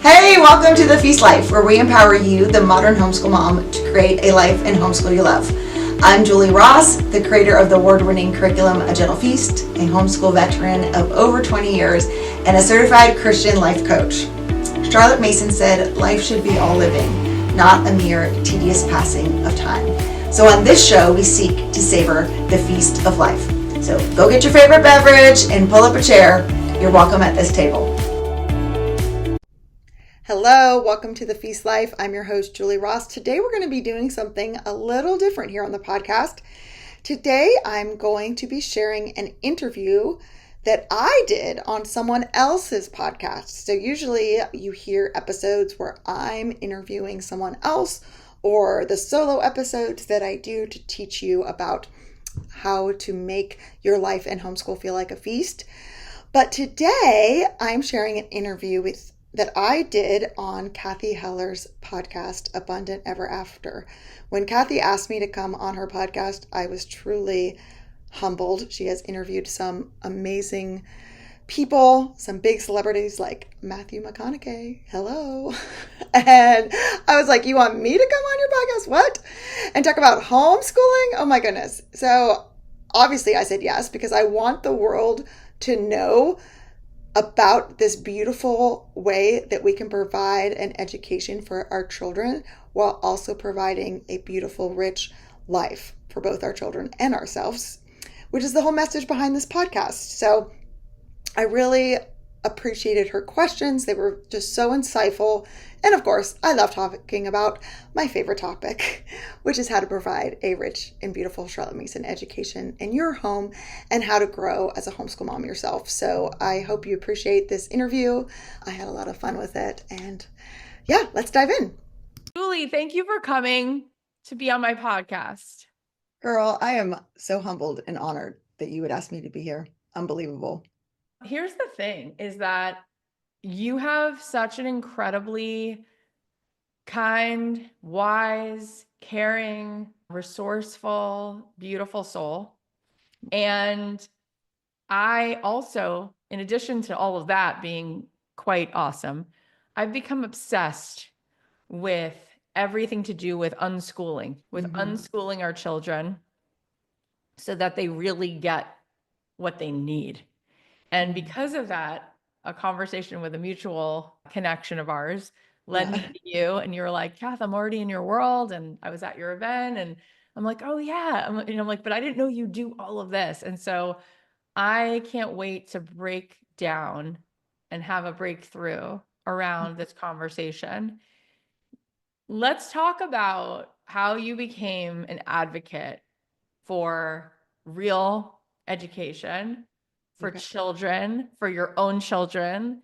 Hey, welcome to The Feast Life, where we empower you, the modern homeschool mom, to create a life and homeschool you love. I'm Julie Ross, the creator of the award-winning curriculum A Gentle Feast, a homeschool veteran of over 20 years, and a certified Christian life coach. Charlotte Mason said, life should be all living, not a mere tedious passing of time. So on this show, we seek to savor the feast of life. So go get your favorite beverage and pull up a chair. You're welcome at this table. Hello, welcome to The Feast Life. I'm your host, Julie Ross. Today we're going to be doing something a little different here on the podcast. Today I'm going to be sharing an interview that I did on someone else's podcast. So usually you hear episodes where I'm interviewing someone else, or the solo episodes that I do to teach you about how to make your life and homeschool feel like a feast. But today I'm sharing an interview that I did on Cathy Heller's podcast, Abundant Ever After. When Cathy asked me to come on her podcast, I was truly humbled. She has interviewed some amazing people, some big celebrities like Matthew McConaughey. Hello. And I was like, you want me to come on your podcast? What? And talk about homeschooling? Oh my goodness. So obviously I said yes, because I want the world to know about this beautiful way that we can provide an education for our children while also providing a beautiful, rich life for both our children and ourselves, which is the whole message behind this podcast. So I really appreciated her questions. They were just so insightful. And of course, I love talking about my favorite topic, which is how to provide a rich and beautiful Charlotte Mason education in your home and how to grow as a homeschool mom yourself. So I hope you appreciate this interview. I had a lot of fun with it. And yeah, let's dive in. Julie, thank you for coming to be on my podcast. Girl, I am so humbled and honored that you would ask me to be here. Unbelievable. Here's the thing, is that you have such an incredibly kind, wise, caring, resourceful, beautiful soul. And I also, in addition to all of that being quite awesome, I've become obsessed with everything to do with unschooling our children so that they really get what they need. And because of that, a conversation with a mutual connection of ours led me to you, and you were like, Kath, I'm already in your world. And I was at your event, and I'm like, oh yeah. I'm like, but I didn't know you do all of this. And so I can't wait to break down and have a breakthrough around this conversation. Let's talk about how you became an advocate for real education for children, for your own children,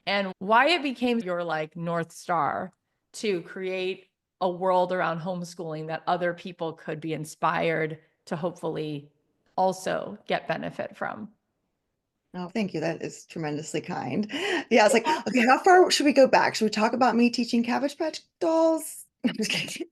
and why it became your like North Star to create a world around homeschooling that other people could be inspired to hopefully also get benefit from. Oh, thank you. That is tremendously kind. Yeah, it's like, okay, how far should we go back? Should we talk about me teaching Cabbage Patch dolls? I'm just kidding.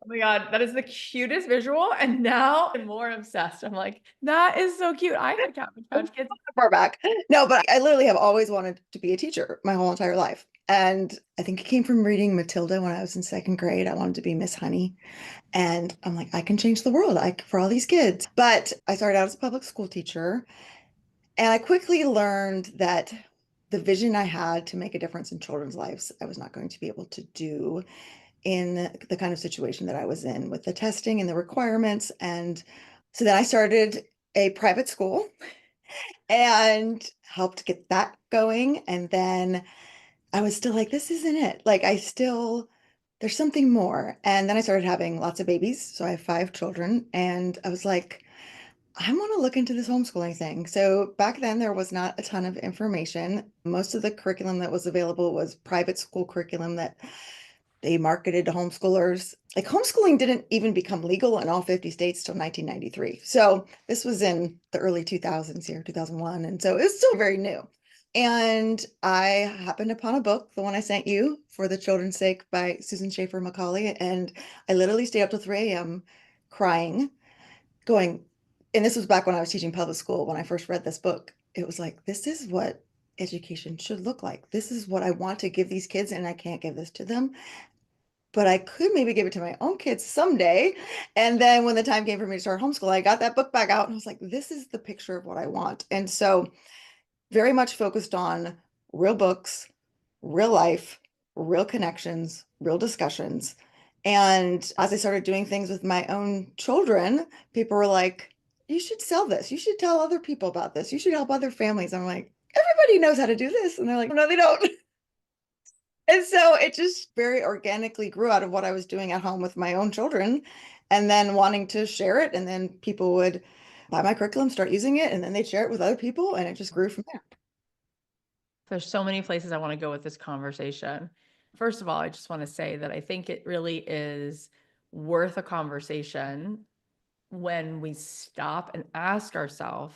Oh my God, that is the cutest visual. And now I'm more obsessed. I'm like, that is so cute. I had Cabbage Patch Kids. Far back. No, but I literally have always wanted to be a teacher my whole entire life. And I think it came from reading Matilda when I was in second grade. I wanted to be Miss Honey. And I'm like, I can change the world for all these kids. But I started out as a public school teacher. And I quickly learned that the vision I had to make a difference in children's lives, I was not going to be able to do in the kind of situation that I was in with the testing and the requirements. And so then I started a private school and helped get that going. And then I was still like, this isn't it. Like, there's something more. And then I started having lots of babies. So I have 5 children. And I was like, I want to look into this homeschooling thing. So back then, there was not a ton of information. Most of the curriculum that was available was private school curriculum that they marketed to homeschoolers. Like, homeschooling didn't even become legal in all 50 states till 1993. So this was in the early 2000s here, 2001. And so it's still very new. And I happened upon a book, the one I sent you, For the Children's Sake by Susan Schaefer Macaulay. And I literally stayed up till 3 a.m. crying, going, and this was back when I was teaching public school. When I first read this book, it was like, this is what education should look like. This is what I want to give these kids, and I can't give this to them, but I could maybe give it to my own kids someday. And then when the time came for me to start homeschool, I got that book back out and I was like, this is the picture of what I want. And so very much focused on real books, real life, real connections, real discussions. And as I started doing things with my own children, people were like, you should sell this. You should tell other people about this. You should help other families. I'm like, everybody knows how to do this. And they're like, no, they don't. And so it just very organically grew out of what I was doing at home with my own children and then wanting to share it. And then people would buy my curriculum, start using it, and then they'd share it with other people. And it just grew from there. There's so many places I want to go with this conversation. First of all, I just want to say that I think it really is worth a conversation when we stop and ask ourselves,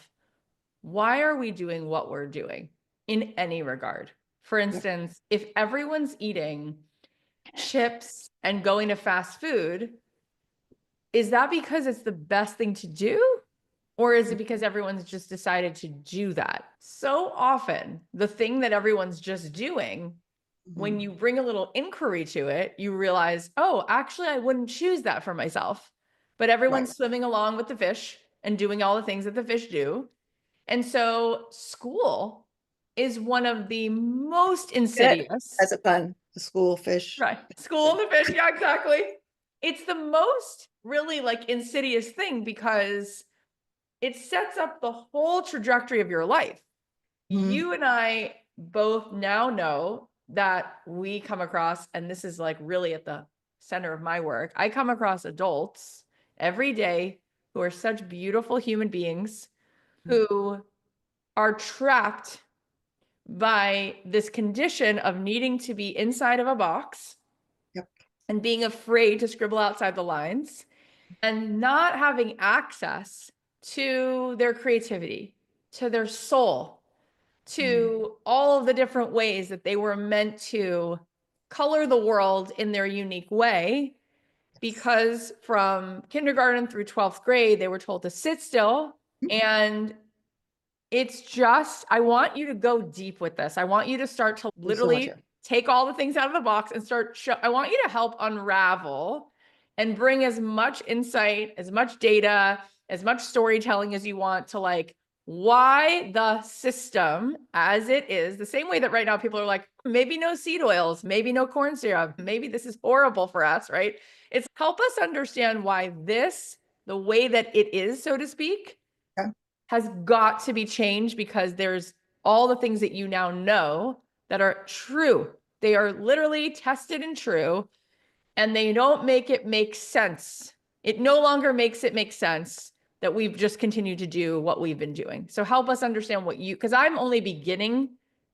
why are we doing what we're doing in any regard? For Yep. instance, if everyone's eating chips and going to fast food, is that because it's the best thing to do? Or is it because everyone's just decided to do that? So often, the thing that everyone's just doing, when you bring a little inquiry to it, you realize, oh, actually, I wouldn't choose that for myself. But everyone's Right. swimming along with the fish and doing all the things that the fish do. And so school is one of the most Good. insidious. As a pun, the school fish. Right. School and the fish. Yeah, exactly. It's the most really like insidious thing because it sets up the whole trajectory of your life. Mhm. You and I both now know that we come across, and this is like really at the center of my work, I come across adults every day who are such beautiful human beings who are trapped by this condition of needing to be inside of a box Yep. and being afraid to scribble outside the lines and not having access to their creativity, to their soul, Mhm. to all of the different ways that they were meant to color the world in their unique way. Yes. Because from kindergarten through 12th grade, they were told to sit still. And it's just, I want you to go deep with this. I want you to start to There's so much literally here. take all the things out of the box and I want you to help unravel and bring as much insight, as much data, as much storytelling as you want to like why the system as it is, the same way that right now people are like, maybe no seed oils, maybe no corn syrup, maybe this is horrible for us, right? It's help us understand why this, the way that it is, so to speak, Okay. has got to be changed because there's all the things that you now know that are true. They are literally tested and true, and they don't make it make sense. It no longer makes it make sense that we've just continued to do what we've been doing. So help us understand what you, because I'm only beginning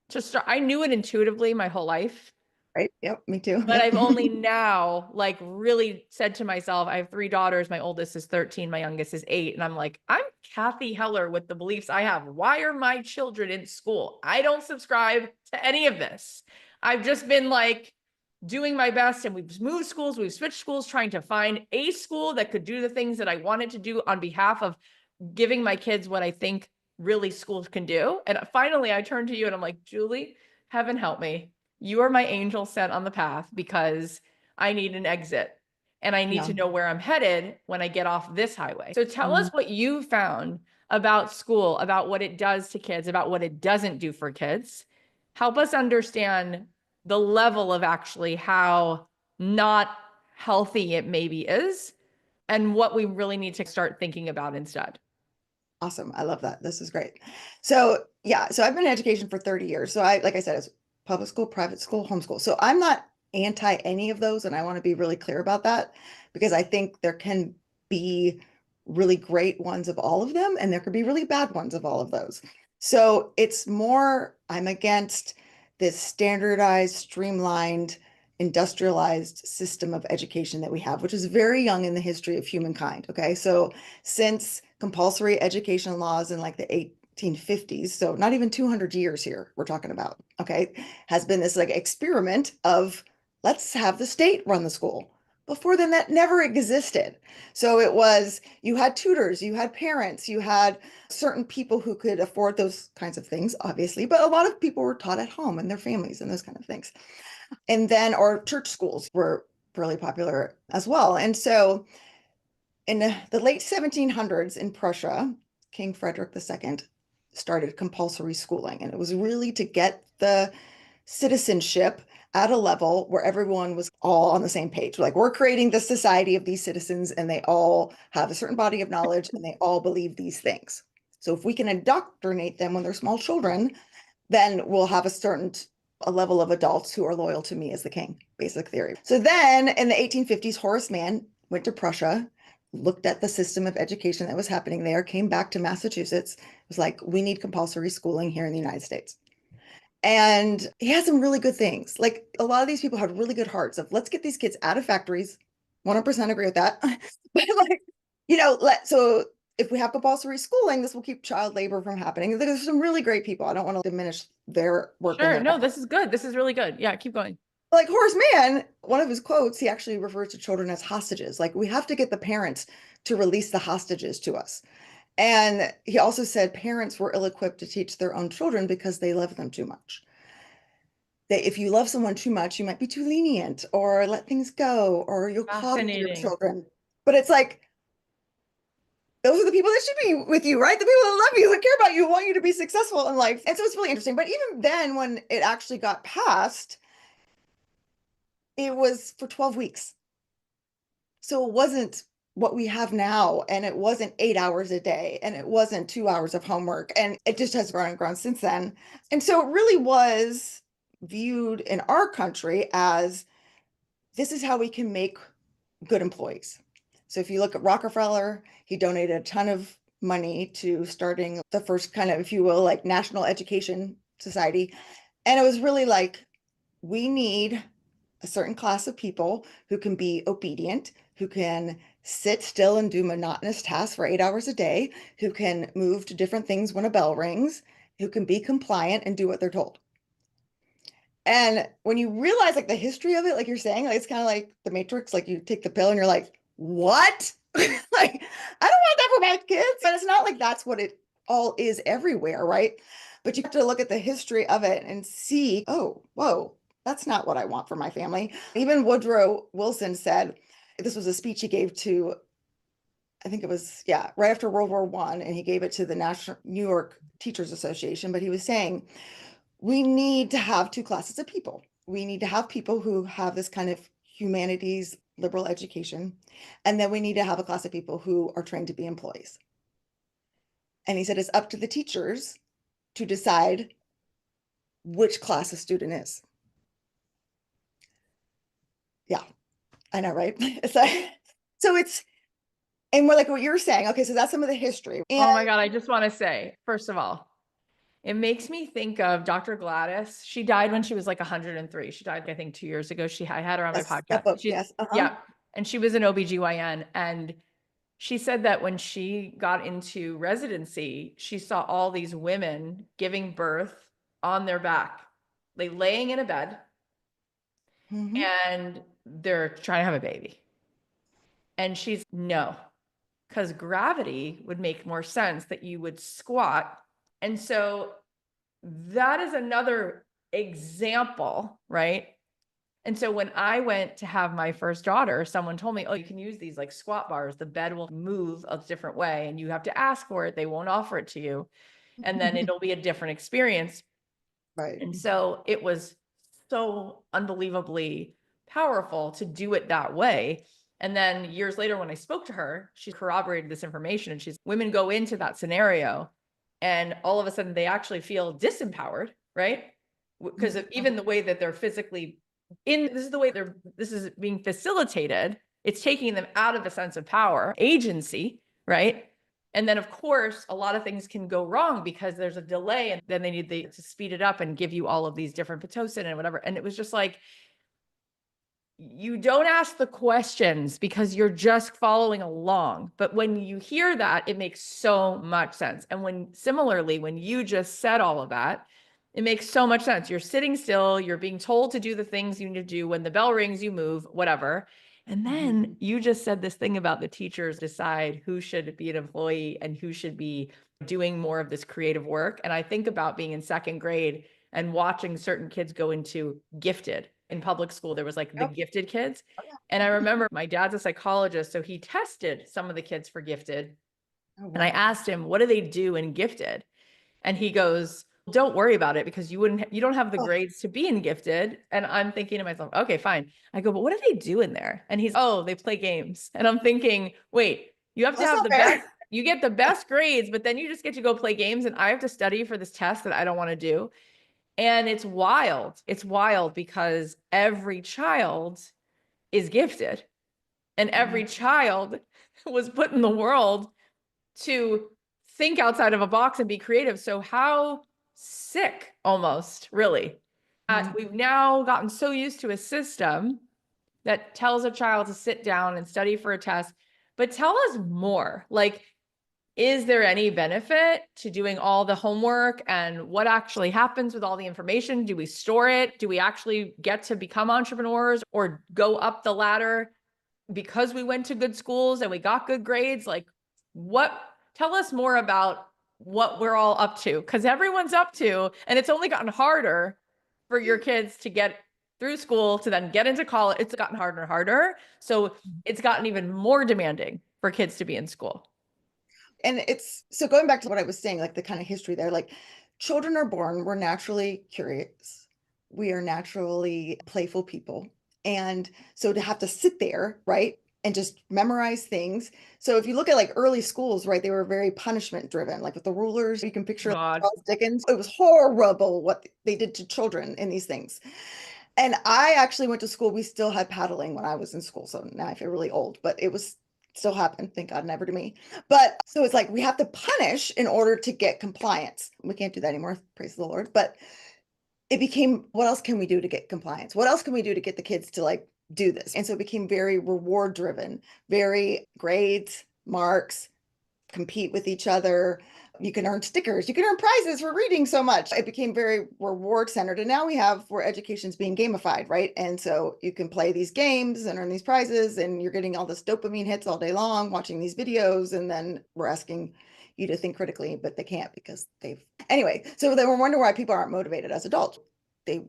to start. I knew it intuitively my whole life, Right. Yep. Me too. but Yep. I've only now like really said to myself, I have 3 daughters. My oldest is 13, my youngest is 8. And I'm like, I'm Cathy Heller with the beliefs I have. Why are my children in school? I don't subscribe to any of this. I've just been like doing my best, and we've moved schools, we've switched schools, trying to find a school that could do the things that I wanted to do on behalf of giving my kids what I think really schools can do. And finally I turned to you and I'm like, Julie, heaven help me. You are my angel sent on the path because I need an exit and I need Yeah. to know where I'm headed when I get off this highway. So tell us Mhm. what you found about school, about what it does to kids, about what it doesn't do for kids. Help us understand the level of actually how not healthy it maybe is and what we really need to start thinking about instead. Awesome. I love that. This is great. So, yeah, so I've been in education for 30 years. So like I said, it's public school, private school, homeschool. So I'm not anti any of those. And I want to be really clear about that because I think there can be really great ones of all of them, and there could be really bad ones of all of those. So it's more, I'm against this standardized, streamlined, industrialized system of education that we have, which is very young in the history of humankind. Okay. So since compulsory education laws in like the 1850s, so not even 200 years here we're talking about, okay, has been this like experiment of let's have the state run the school. Before then, that never existed. So it was, you had tutors, you had parents, you had certain people who could afford those kinds of things, obviously, but a lot of people were taught at home and their families and those kind of things. And then our church schools were really popular as well. And so in the late 1700s in Prussia, King Frederick II started compulsory schooling, and it was really to get the citizenship at a level where everyone was all on the same page. Like, we're creating the society of these citizens, and they all have a certain body of knowledge, and they all believe these things. So if we can indoctrinate them when they're small children, then we'll have a level of adults who are loyal to me as the king, basic theory. So then in the 1850s, Horace Mann went to Prussia, looked at the system of education that was happening there, came back to Massachusetts, was like, we need compulsory schooling here in the United States. And he had some really good things. Like, a lot of these people had really good hearts of, let's get these kids out of factories. 100% agree with that. But like, so if we have compulsory schooling, this will keep child labor from happening. There's some really great people. I don't want to diminish their work and Sure. their No, effort. this is good. This is really good. Yeah, keep going. Like Horace Mann, one of his quotes, he actually refers to children as hostages. Like, we have to get the parents to release the hostages to us. And he also said parents were ill-equipped to teach their own children because they love them too much. That if you love someone too much, you might be too lenient or let things go, or you'll coddle your Fascinating. children. But it's like, those are the people that should be with you, right? The people that love you, that care about you, want you to be successful in life. And so it's really interesting. But even then, when it actually got passed, it was for 12 weeks. So it wasn't what we have now, and it wasn't 8 hours a day, and it wasn't 2 hours of homework, and it just has grown and grown since then. And so it really was viewed in our country as, this is how we can make good employees. So if you look at Rockefeller, he donated a ton of money to starting the first kind of, if you will, like national education society. And it was really like, we need a certain class of people who can be obedient, who can sit still and do monotonous tasks for 8 hours a day, who can move to different things when a bell rings, who can be compliant and do what they're told. And when you realize like the history of it, like you're saying, like it's kind of like the Matrix, like you take the pill and you're like, what? Like, I don't want that for my kids. But it's not like that's what it all is everywhere, right? But you have to look at the history of it and see, oh, whoa, that's not what I want for my family. Even Woodrow Wilson said, this was a speech he gave to, I think it was, yeah, right after World War I, and he gave it to the National New York Teachers Association. But he was saying, we need to have two classes of people. We need to have people who have this kind of humanities liberal education, and then we need to have a class of people who are trained to be employees. And he said it's up to the teachers to decide which class a student is. Yeah, I know, right? It's like, so it's, and we're like what you're saying. Okay, so that's some of the history. And Oh my God. I just want to say, first of all, it makes me think of Dr. Gladys. She died when she was like 103. She died, I think, 2 years ago. I had her on my yes, podcast. that book, yes. Uh-huh. Yeah. And she was an OBGYN. And she said that when she got into residency, she saw all these women giving birth on their back, like laying in a bed, Mm-hmm. and they're trying to have a baby. And she's no, because gravity would make more sense that you would squat. And so that is another example, right? And so when I went to have my first daughter, someone told me, oh, you can use these like squat bars. The bed will move a different way and you have to ask for it. They won't offer it to you. And then it'll be a different experience. Right. And so it was so unbelievably powerful to do it that way. And then years later, when I spoke to her, she corroborated this information, and she's, women go into that scenario and all of a sudden they actually feel disempowered, right? Because of even the way that they're physically this is the way this is being facilitated. It's taking them out of a sense of power, agency, right? And then, of course, a lot of things can go wrong because there's a delay, and then they need to speed it up and give you all of these different Pitocin and whatever. And it was just like, you don't ask the questions because you're just following along. But when you hear that, it makes so much sense. And similarly, when you just said all of that, it makes so much sense. You're sitting still, you're being told to do the things you need to do. When the bell rings, you move, whatever. And then you just said this thing about the teachers decide who should be an employee and who should be doing more of this creative work. And I think about being in second grade and watching certain kids go into gifted. In public school, there was like the Yep. gifted kids. Oh, yeah. And I remember my dad's a psychologist, so he tested some of the kids for gifted. Oh, And I wow. asked him, what do they do in gifted? And he goes, don't worry about it because you don't have the Oh, grades to be in gifted. And I'm thinking to myself, okay, fine. I go, but what do they do in there? And he's, oh, they play games. And I'm thinking, wait, you have to that's have not the fair. best, you get the best grades, but then you just get to go play games and I have to study for this test that I don't want to do. And it's wild. It's wild because every child is gifted and every child was put in the world to think outside of a box and be creative. So how sick almost, really. We've now gotten so used to a system that tells a child to sit down and study for a test. But tell us more. Like, is there any benefit to doing all the homework and what actually happens with all the information? Do we store it? Do we actually get to become entrepreneurs or go up the ladder because we went to good schools and we got good grades? Like, what, tell us more about what we're all up to, because everyone's up to, and it's only gotten harder for your kids to get through school to then get into college. It's gotten harder and harder. So it's gotten even more demanding for kids to be in school. And it's so going back to what I was saying, like the kind of history there, like children are born, we're naturally curious. We are naturally playful people. And so to have to sit there, right, and just memorize things. So if you look at like early schools, right, they were very punishment driven, like with the rulers. You can picture like God. Charles Dickens. It was horrible what they did to children in these things. And I actually went to school. We still had paddling when I was in school. So now I feel really old, but it was still happened. Thank God, never to me. But so it's like we have to punish in order to get compliance. We can't do that anymore. Praise the Lord. But it became, what else can we do to get compliance? What else can we do to get the kids to like do this? And so it became very reward driven, very grades, marks, compete with each other. You can earn stickers, you can earn prizes for reading so much. It became very reward centered. And now we have where education's being gamified, right? And so you can play these games and earn these prizes, and you're getting all this dopamine hits all day long watching these videos. And then we're asking you to think critically, but they can't because they've anyway. So they were wondering why people aren't motivated as adults. They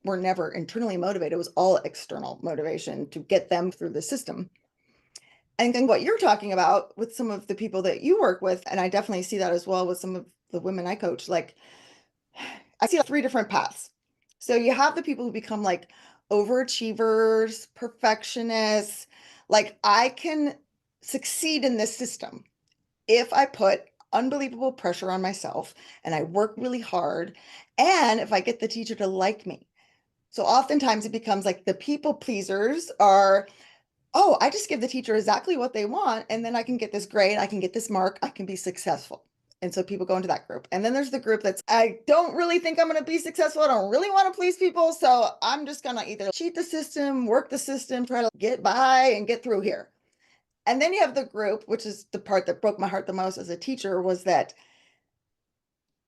were never internally motivated. It was all external motivation to get them through the system. And then what you're talking about with some of the people that you work with, and I definitely see that as well with some of the women I coach, like I see three different paths. So you have the people who become like overachievers, perfectionists, like I can succeed in this system if I put unbelievable pressure on myself and I work really hard, and if I get the teacher to like me. So oftentimes it becomes like the people pleasers are, oh, I just give the teacher exactly what they want, and then I can get this grade, I can get this mark, I can be successful. And so people go into that group. And then there's the group that's, I don't really think I'm going to be successful. I don't really want to please people. So I'm just going to either cheat the system, work the system, try to get by and get through here. And then you have the group, which is the part that broke my heart the most as a teacher, was that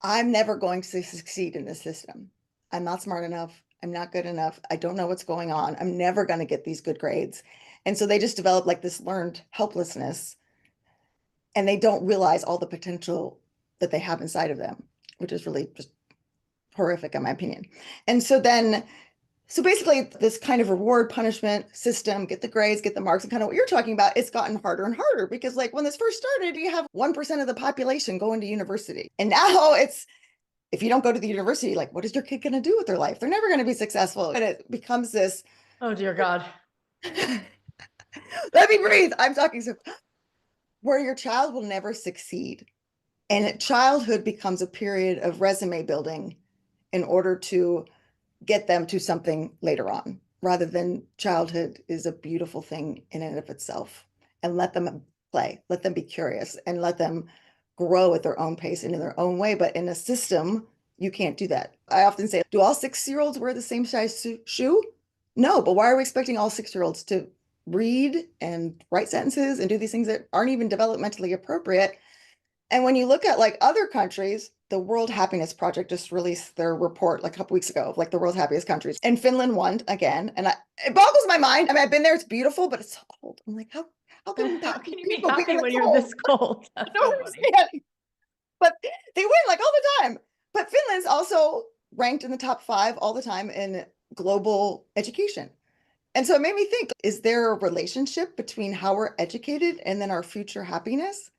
I'm never going to succeed in this system. I'm not smart enough. I'm not good enough. I don't know what's going on. I'm never going to get these good grades. And so they just develop like this learned helplessness, and they don't realize all the potential that they have inside of them, which is really just horrific in my opinion. And so then, so basically this kind of reward punishment system, get the grades, get the marks, and kind of what you're talking about, it's gotten harder and harder because like when this first started, you have 1% of the population going to university. And now it's, if you don't go to the university, like what is your kid going to do with their life? They're never going to be successful. And it becomes this, Oh, dear God. let me breathe. I'm talking so where your child will never succeed. And childhood becomes a period of resume building in order to get them to something later on, rather than childhood is a beautiful thing in and of itself. And let them play, let them be curious, and let them grow at their own pace and in their own way. But in a system, you can't do that. I often say, do all 6-year-olds wear the same size shoe? No, but why are we expecting all 6-year-olds to read and write sentences and do these things that aren't even developmentally appropriate? And when you look at like other countries, the World Happiness Project just released their report like a couple weeks ago of like the world's happiest countries. And Finland won again. And it boggles my mind. I mean, I've been there, it's beautiful, but it's so cold. I'm like, how can How happy can you be people be in happy the when you're cold? this cold? I That's so don't funny. understand. But they win like all the time. But Finland's also ranked in the top 5 all the time in global education. And so it made me think, is there a relationship between how we're educated and then our future happiness?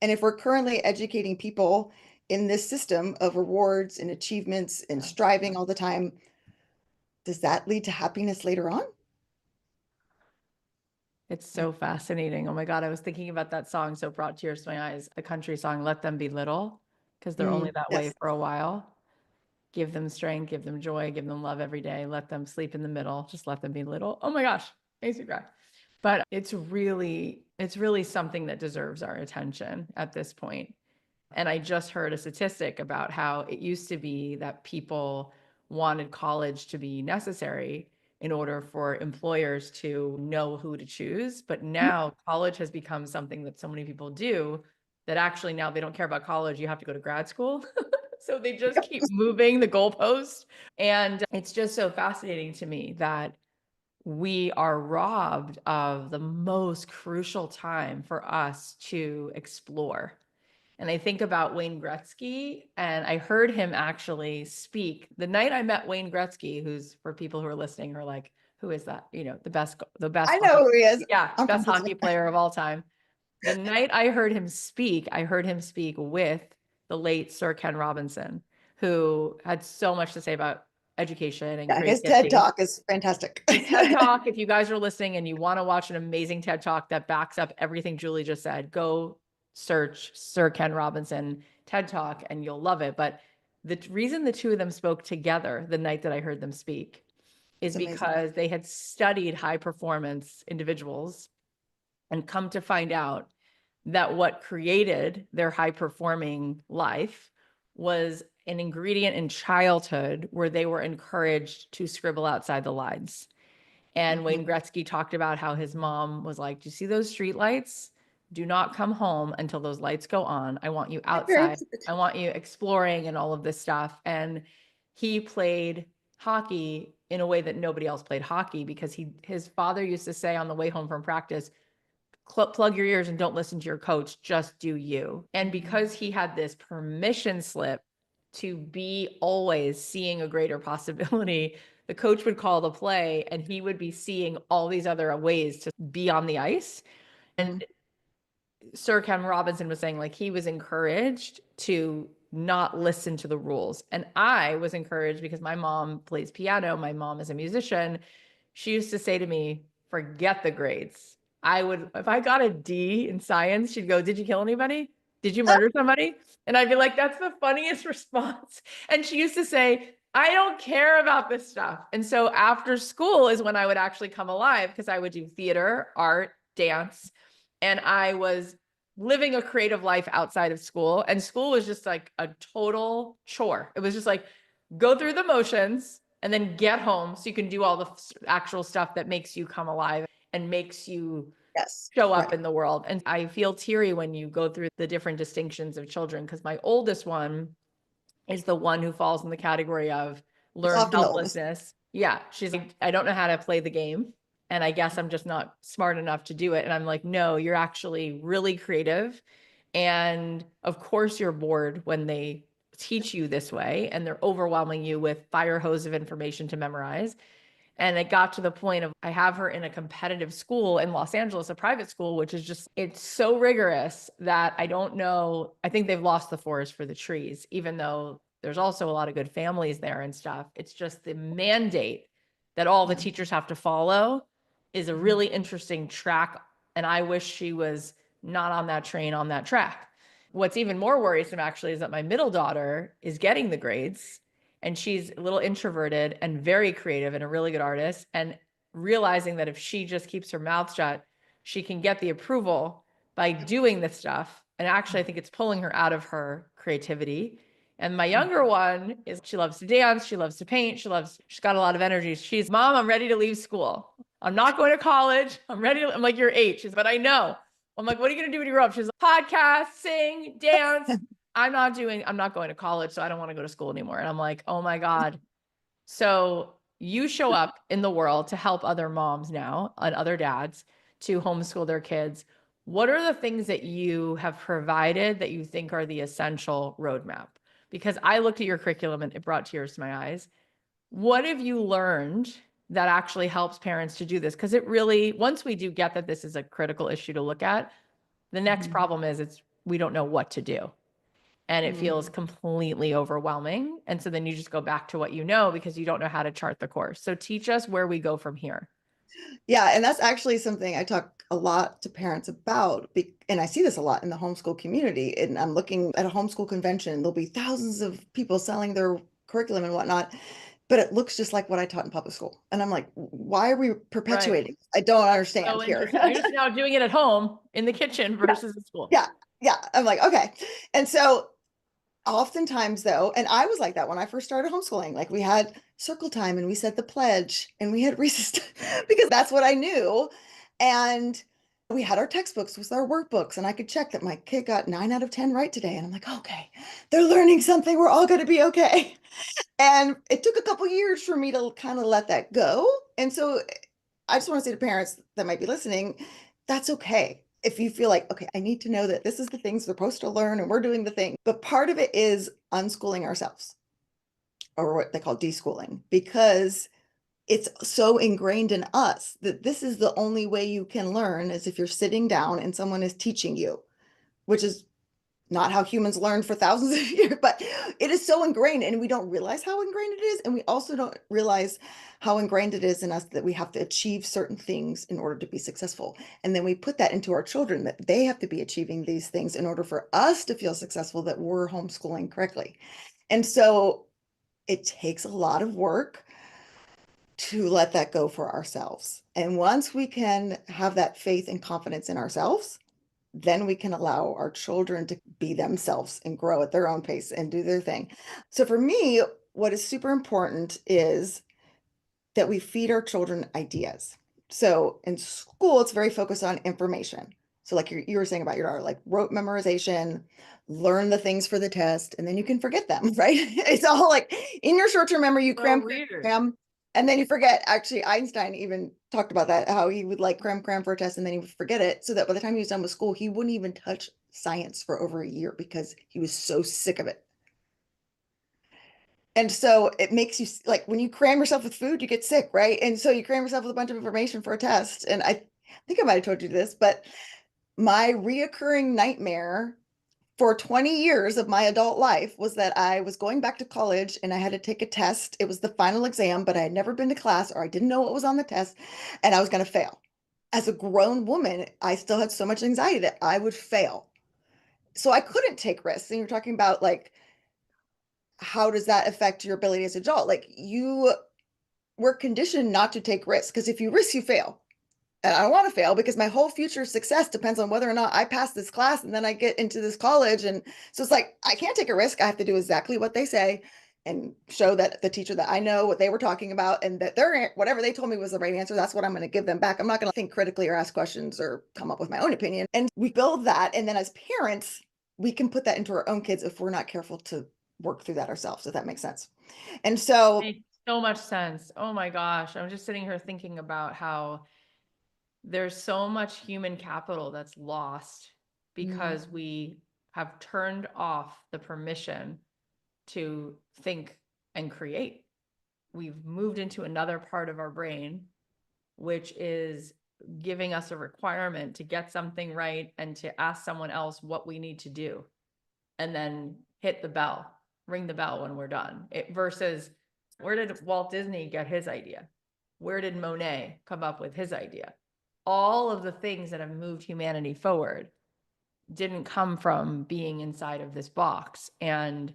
And if we're currently educating people in this system of rewards and achievements and Yeah. striving all the time, does that lead to happiness later on? It's so fascinating. Oh my God, I was thinking about that song, so it brought tears to my eyes. The country song, Let Them Be Little, because they're only that way Yes, for a while. Give them strength, give them joy, give them love every day. Let them sleep in the middle. Just let them be little. Oh my gosh, makes me cry. But it's really something that deserves our attention at this point. And I just heard a statistic about how it used to be that people wanted college to be necessary in order for employers to know who to choose. But now college has become something that so many people do that actually now they don't care about college. You have to go to grad school. So they just keep moving the goalpost. And it's just so fascinating to me that we are robbed of the most crucial time for us to explore. And I think about Wayne Gretzky, and I heard him actually speak the night I met Wayne Gretzky, who's, for people who are listening, are like, who is that? The best I know hockey, who he is. yeah, I'm from best hockey Pennsylvania. player of all time. The night I heard him speak with the late Sir Ken Robinson, who had so much to say about education and Yeah, his TED creativity. Talk is fantastic. His TED Talk, if you guys are listening and you want to watch an amazing TED Talk that backs up everything Julie just said, go search Sir Ken Robinson TED Talk and you'll love it. But the reason the two of them spoke together the night that I heard them speak is It's amazing. because they had studied high performance individuals and come to find out that what created their high performing life was an ingredient in childhood where they were encouraged to scribble outside the lines. And Wayne Mhm. Gretzky talked about how his mom was like, do you see those street lights? Do not come home until those lights go on. I want you My parents outside. I want you exploring and all of this stuff. And he played hockey in a way that nobody else played hockey because his father used to say on the way home from practice, plug your ears and don't listen to your coach, just do you. And because he had this permission slip to be always seeing a greater possibility, the coach would call the play and he would be seeing all these other ways to be on the ice. Mhm. And Sir Ken Robinson was saying like he was encouraged to not listen to the rules. And I was encouraged because my mom plays piano, my mom is a musician. She used to say to me, forget the grades. I would, if I got a D in science, she'd go, did you kill anybody? Did you murder somebody? And I'd be like, that's the funniest response. And she used to say, I don't care about this stuff. And so after school is when I would actually come alive because I would do theater, art, dance. And I was living a creative life outside of school. And school was just like a total chore. It was just like, go through the motions and then get home so you can do all the actual stuff that makes you come alive and makes you Yes, show up right. in the world. And I feel teary when you go through the different distinctions of children because my oldest one is the one who falls in the category of It's learned often the oldest. helplessness. Yeah, she's like, I don't know how to play the game. And I guess I'm just not smart enough to do it. And I'm like, no, you're actually really creative. And of course, you're bored when they teach you this way and they're overwhelming you with fire hose of information to memorize. And it got to the point of I have her in a competitive school in Los Angeles, a private school, which is just, it's so rigorous that I don't know. I think they've lost the forest for the trees, even though there's also a lot of good families there and stuff. It's just the mandate that all the Yeah. teachers have to follow is a really interesting track. And I wish she was not on that train on that track. What's even more worrisome actually is that my middle daughter is getting the grades and she's a little introverted and very creative and a really good artist and realizing that if she just keeps her mouth shut, she can get the approval by doing this stuff. And actually, I think it's pulling her out of her creativity. And my younger one is she loves to dance, she loves to paint, she's got a lot of energy. She's, Mom, I'm ready to leave school. I'm not going to college. I'm like, you're 8. She's, but I know. I'm like, what are you going to do when you grow up? She's like, podcast, sing, dance. I'm not going to college, so I don't want to go to school anymore. And I'm like, oh my God. So you show up in the world to help other moms now and other dads to homeschool their kids. What are the things that you have provided that you think are the essential roadmap? Because I looked at your curriculum and it brought tears to my eyes. What have you learned that actually helps parents to do this? Because it really, once we do get that this is a critical issue to look at, the next problem is we don't know what to do. And it feels completely overwhelming. And so then you just go back to what you know because you don't know how to chart the course. So teach us where we go from here. Yeah, and that's actually something I talk a lot to parents about, and I see this a lot in the homeschool community. And I'm looking at a homeschool convention, there'll be thousands of people selling their curriculum and whatnot, but it looks just like what I taught in public school. And I'm like, why are we Right. perpetuating? I don't So understand here. interesting. You're just now doing it at home in the kitchen Yeah, versus at school. yeah, yeah. I'm like, okay. And so oftentimes though, and I was like that when I first started homeschooling, like we had circle time and we said the pledge and we had recess because that's what I knew. And we had our textbooks with our workbooks, and I could check that my kid got 9 out of 10 right today. And I'm like, okay, they're learning something. We're all going to be okay. And it took a couple years for me to kind of let that go. And so I just want to say to parents that might be listening, that's okay. If you feel like, okay, I need to know that this is the things they're supposed to learn and we're doing the thing. But part of it is unschooling ourselves, or what they call deschooling, because it's so ingrained in us that this is the only way you can learn is if you're sitting down and someone is teaching you, which is not how humans learn for thousands of years, but it is so ingrained and we don't realize how ingrained it is. And we also don't realize how ingrained it is in us that we have to achieve certain things in order to be successful. And then we put that into our children that they have to be achieving these things in order for us to feel successful, that we're homeschooling correctly. And so it takes a lot of work to let that go for ourselves. And once we can have that faith and confidence in ourselves, then we can allow our children to be themselves and grow at their own pace and do their thing. So for me, what is super important is that we feed our children ideas. So in school, it's very focused on information. So like you were saying about your daughter, like rote memorization, learn the things for the test, and then you can forget them, right? It's all like in your short-term memory, you So cram, readers. cram, and then you forget. Actually, Einstein even talked about that, how he would like cram for a test and then he would forget it. So that by the time he was done with school, he wouldn't even touch science for over a year because he was so sick of it. And so it makes you like when you cram yourself with food, you get sick, right? And so you cram yourself with a bunch of information for a test. And I think I might have told you this, but my reoccurring nightmare for 20 years of my adult life was that I was going back to college and I had to take a test. It was the final exam, but I had never been to class or I didn't know what was on the test and I was going to fail. As a grown woman, I still had so much anxiety that I would fail. So I couldn't take risks. And you're talking about like, how does that affect your ability as an adult? Like you were conditioned not to take risks because if you risk, you fail. And I don't want to fail because my whole future success depends on whether or not I pass this class and then I get into this college. And so it's like, I can't take a risk. I have to do exactly what they say and show that the teacher that I know what they were talking about and that their whatever they told me was the right answer. That's what I'm going to give them back. I'm not going to think critically or ask questions or come up with my own opinion. And we build that. And then as parents, we can put that into our own kids if we're not careful to work through that ourselves, if that makes sense. And so, Makes so much sense. Oh my gosh. I'm just sitting here thinking about how there's so much human capital that's lost because we have turned off the permission to think and create. We've moved into another part of our brain, which is giving us a requirement to get something right and to ask someone else what we need to do and then hit the bell, ring the bell when we're done. Versus where did Walt Disney get his idea? Where did Monet come up with his idea? All of the things that have moved humanity forward didn't come from being inside of this box. And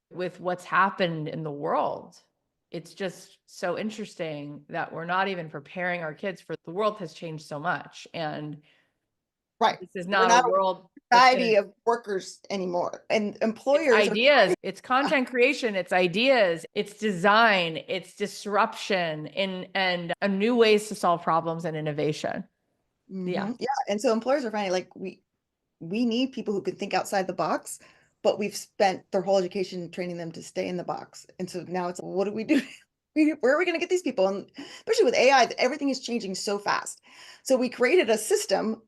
with what's happened in the world, it's just so interesting that we're not even preparing our kids for the world has changed so much. And right. this is We're not a not world a that's society going to, of workers anymore. And it's employers are, ideas, it's content creation, it's ideas, it's design, it's disruption and a new ways to solve problems and innovation. Yeah. yeah. And so employers are finding like we need people who can think outside the box but we've spent their whole education training them to stay in the box. And so now it's, what do we do? Where are we going to get these people? And especially with AI, everything is changing so fast. So we created a system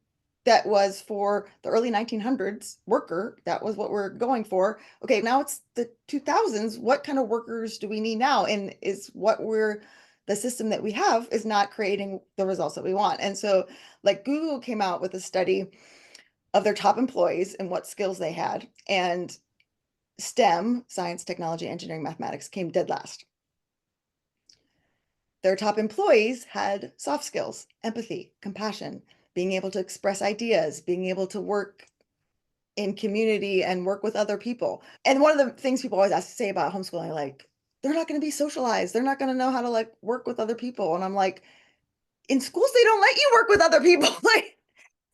that was for the early 1900s worker. That was what we're going for. Okay, now it's the 2000s. What kind of workers do we need now? And is what we're the system that we have is not creating the results that we want. And so, like, Google came out with a study of their top employees and what skills they had, and STEM, science, technology, engineering, mathematics, came dead last. Their top employees had soft skills, empathy, compassion, being able to express ideas, being able to work in community and work with other people. And one of the things people always ask to say about homeschooling, like, they're not going to be socialized. They're not going to know how to like work with other people. And I'm like, in schools, they don't let you work with other people. Like,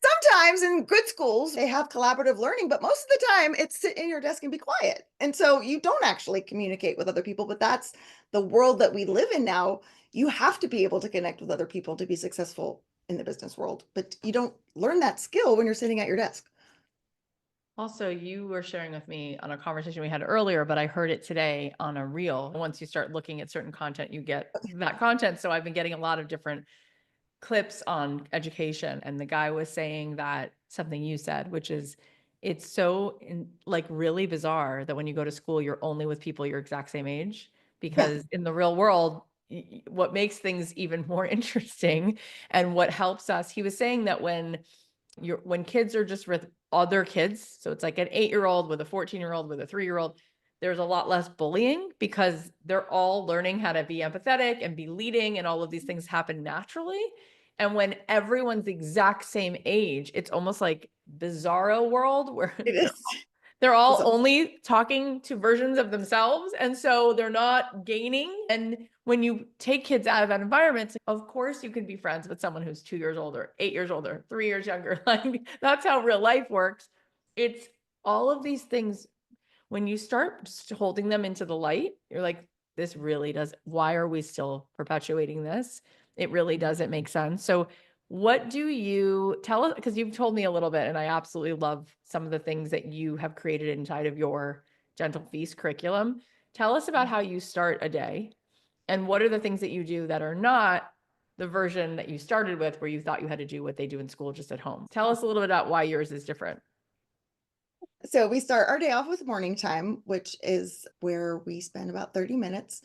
sometimes in good schools, they have collaborative learning, but most of the time it's sit in your desk and be quiet. And so you don't actually communicate with other people, but that's the world that we live in now. You have to be able to connect with other people to be successful in the business world, but you don't learn that skill when you're sitting at your desk. Also, you were sharing with me on a conversation we had earlier, but I heard it today on a reel. Once you start looking at certain content, you get that content. So I've been getting a lot of different clips on education, and the guy was saying that something you said, which is it's so like really bizarre that when you go to school, you're only with people your exact same age, Yeah, because in the real world, what makes things even more interesting and what helps us, he was saying that when kids are just with other kids, so it's like an 8-year-old with a 14-year-old with a 3-year-old, there's a lot less bullying because they're all learning how to be empathetic and be leading, and all of these things happen naturally. And when everyone's the exact same age, it's almost like bizarro world where it they're is. they're It's all a- only talking to versions of themselves. And so they're not gaining. And when you take kids out of that environment, of course you can be friends with someone who's 2 years older, 8 years older, 3 years younger. Like that's how real life works. It's all of these things. When you start holding them into the light, you're like, this really does. Why are we still perpetuating this? It really doesn't make sense. So what do you tell us? Because you've told me a little bit, and I absolutely love some of the things that you have created inside of your Gentle Feast curriculum. Tell us about how you start a day, and what are the things that you do that are not the version that you started with, where you thought you had to do what they do in school just at home. Tell us a little bit about why yours is different. So we start our day off with morning time, which is where we spend about 30 minutes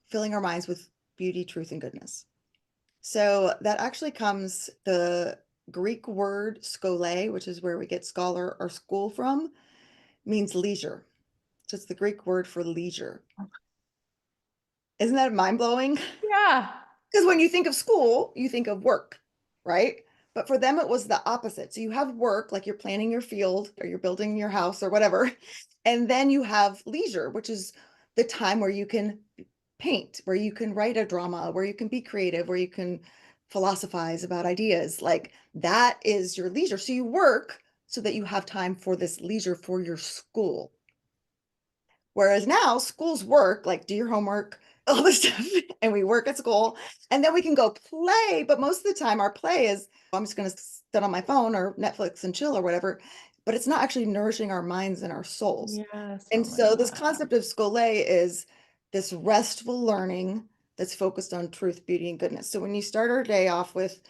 filling our minds with beauty, truth, and goodness. So that actually comes the Greek word skole, which is where we get scholar or school from, means leisure. So it's the Greek word for leisure. Isn't that mind blowing? Yeah. Because when you think of school, you think of work, right? But for them, it was the opposite. So you have work, like you're planning your field or you're building your house or whatever. And then you have leisure, which is the time where you can paint, where you can write a drama, where you can be creative, where you can philosophize about ideas. Like that is your leisure. So you work so that you have time for this leisure for your school. Whereas now schools work, like do your homework, all this stuff, and we work at school, and then we can go play. But most of the time, our play is I'm just going to sit on my phone or Netflix and chill or whatever. But it's not actually nourishing our minds and our souls. Yes. And Oh my so this God. concept of scole is this restful learning that's focused on truth, beauty, and goodness. So when you start our day off with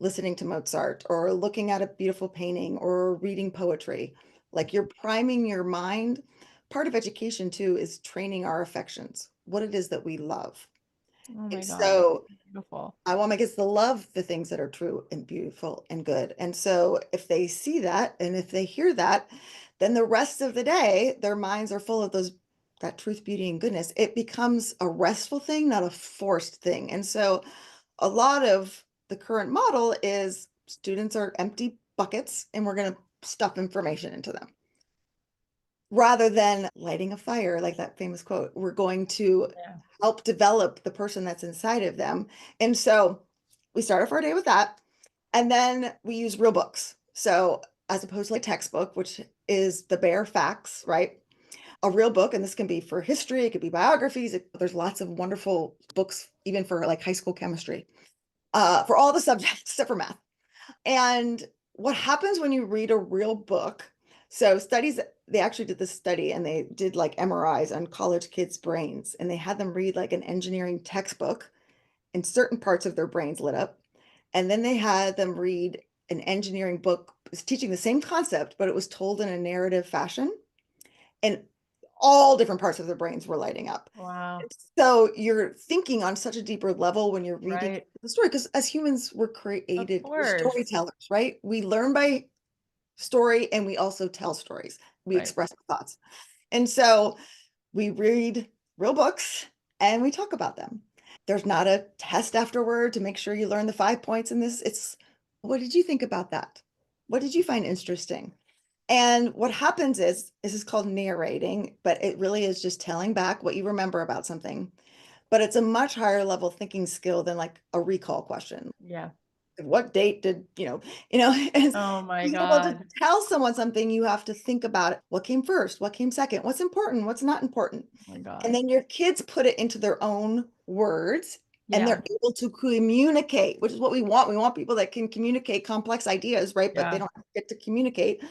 listening to Mozart or looking at a beautiful painting or reading poetry, like you're priming your mind. Part of education too is training our affections, what it is that we love. Oh And my God, that's so beautiful. I want my kids to love the things that are true and beautiful and good. And so if they see that and if they hear that, then the rest of the day, their minds are full of that truth, beauty, and goodness. It becomes a restful thing, not a forced thing. And so a lot of the current model is students are empty buckets and we're going to stuff information into them rather than lighting a fire, like that famous quote. We're going to Yeah. help develop the person that's inside of them. And so we start off our day with that. And then we use real books. So as opposed to like textbook, which is the bare facts, right? A real book, and this can be for history, it could be biographies. There's lots of wonderful books, even for like high school chemistry, for all the subjects except for math. And what happens when you read a real book? So they actually did this study and they did like MRIs on college kids' brains and they had them read like an engineering textbook and certain parts of their brains lit up. And then they had them read an engineering book teaching the same concept, but it was told in a narrative fashion. And all different parts of their brains were lighting up. Wow. So you're thinking on such a deeper level when you're reading Right. the story, because as humans, we're Of created, we're course. storytellers, right? We learn by story and we also tell stories. We Right. express our thoughts. And so we read real books and we talk about them. There's not a test afterward to make sure you learn the 5 points in this. It's what did you think about that? What did you find interesting? And what happens is this is called narrating, but it really is just telling back what you remember about something. But it's a much higher level thinking skill than like a recall question. Yeah. What date did is Oh my being able to God. tell someone something, you have to think about it. What came first? What came second? What's important? What's not important? Oh my And God. then your kids put it into their own words and Yeah. they're able to communicate, which is what we want. We want people that can communicate complex ideas, right? But they Yeah. don't get to communicate.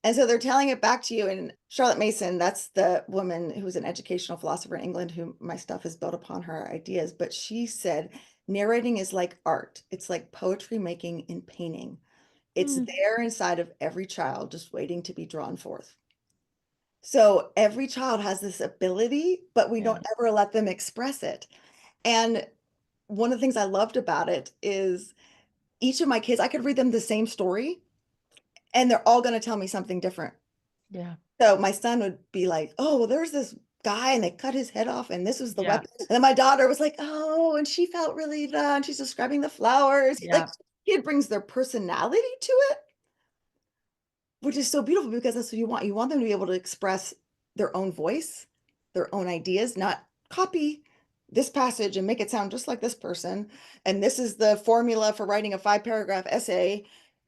And so they're telling it back to you. And Charlotte Mason, that's the woman who's an educational philosopher in England, who my stuff is built upon her ideas. But she said, narrating is like art. It's like poetry making and painting. It's Hmm. there inside of every child, just waiting to be drawn forth. So every child has this ability, but we Yeah. don't ever let them express it. And one of the things I loved about it is each of my kids, I could read them the same story and they're all going to tell me something different. Yeah. So my son would be like, "Oh, well, there's this guy and they cut his head off and this was the Yeah. weapon." And then my daughter was like, "Oh, and she felt really and she's describing the flowers." Like Yeah. kid brings their personality to it, which is so beautiful because that's what you want. You want them to be able to express their own voice, their own ideas, not copy this passage and make it sound just like this person. And this is the formula for writing a 5 paragraph essay.